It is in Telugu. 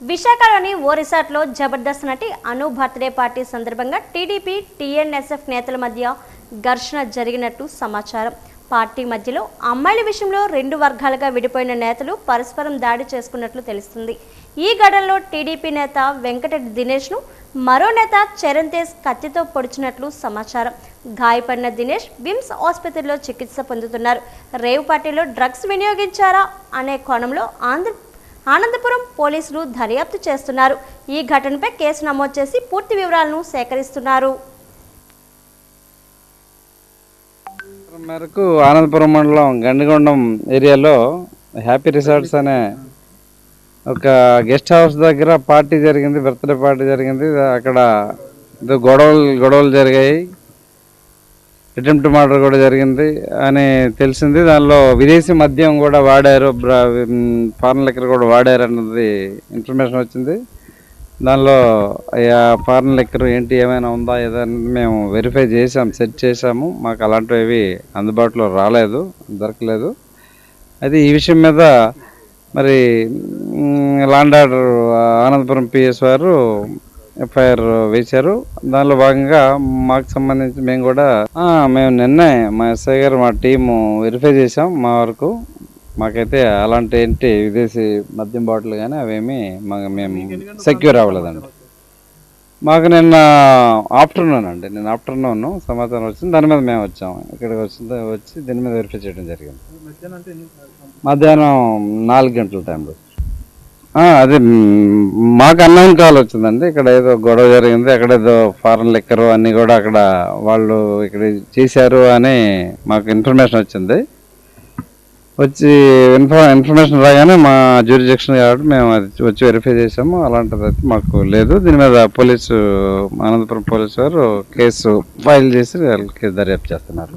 విశాఖలోని ఓ రిసార్ట్లో జబర్దస్త్ నటి అను బర్త్డే పార్టీ సందర్భంగా టీడీపీ టీఎన్ఎస్ఎఫ్ నేతల మధ్య ఘర్షణ జరిగినట్టు సమాచారం. పార్టీ మధ్యలో అమ్మాయిల విషయంలో రెండు వర్గాలుగా విడిపోయిన నేతలు పరస్పరం దాడి చేసుకున్నట్లు తెలుస్తుంది. ఈ ఘటనలో టీడీపీ నేత వెంకటరెడ్డి దినేష్ను మరో నేత చరణ్ తేజ్ కత్తితో పొడిచినట్లు సమాచారం. గాయపడిన దినేష్ విమ్స్ ఆసుపత్రిలో చికిత్స పొందుతున్నారు. రేవ్ పార్టీలో డ్రగ్స్ వినియోగించారా అనే కోణంలో ఆనందపురం పోలీసులు దర్యాప్తు చేస్తున్నారు. ఈ ఘటనపై కేసు నమోదు చేసి పూర్తి వివరాలను సేకరిస్తున్నారు. మేరకు ఆనందపురం మండలం గండిగొండం ఏరియాలో హ్యాపీ రిసార్ట్స్ అనే ఒక గెస్ట్ హౌస్ దగ్గర పార్టీ జరిగింది, బర్త్డే పార్టీ జరిగింది. అక్కడ గొడవలు జరిగాయి, అటెంప్ట్ మర్డర్ కూడా జరిగింది అని తెలిసింది. దానిలో విదేశీ మద్యం కూడా వాడారు, ఫారెన్ లిక్కర్ కూడా వాడారు అన్నది ఇన్ఫర్మేషన్ వచ్చింది. దానిలో ఫారెన్ లిక్కర్ ఏంటి ఏమైనా ఉందా ఏదని మేము వెరిఫై చేసాము, సెట్ చేసాము. మాకు అలాంటివి అందుబాటులో రాలేదు, దొరకలేదు. అయితే ఈ విషయం మీద మరి లాండ్ ఆర్డర్ ఆనందపురం పిఎస్ వారు ఎఫ్ఐఆర్ వేశారు. దానిలో భాగంగా మాకు సంబంధించి మేము నిన్నే మా ఎస్ఐ గారు మా టీము వెరిఫై చేసాం. మా వరకు మాకైతే అలాంటి ఏంటి విదేశీ మద్యం బాటిల్ కానీ అవేమి మేము సెక్యూర్ అవ్వలేదండి. మాకు నిన్న ఆఫ్టర్నూన్ సమాచారం వచ్చింది. దాని మీద మేము వచ్చాము. ఇక్కడికి వచ్చి దీని మీద వెరిఫై చేయడం జరిగింది. మధ్యాహ్నం 4 గంటల టైంలో అది మాకు అన్నౌన్ కాల్ వచ్చిందండి. ఇక్కడ ఏదో గొడవ జరిగింది, అక్కడ ఏదో ఫారెన్ లిక్కర్ అన్నీ కూడా అక్కడ వాళ్ళు ఇక్కడ చేశారు అని మాకు ఇన్ఫర్మేషన్ వచ్చింది. ఇన్ఫర్మేషన్ రాగానే మా జ్యూరిడిక్షన్ కాబట్టి మేము అది వచ్చి వెరిఫై చేసాము. అలాంటిది అయితే మాకు లేదు. దీని మీద ఆనందపురం పోలీసు వారు కేసు ఫైల్ చేసి కేసు దర్యాప్తు చేస్తున్నారు.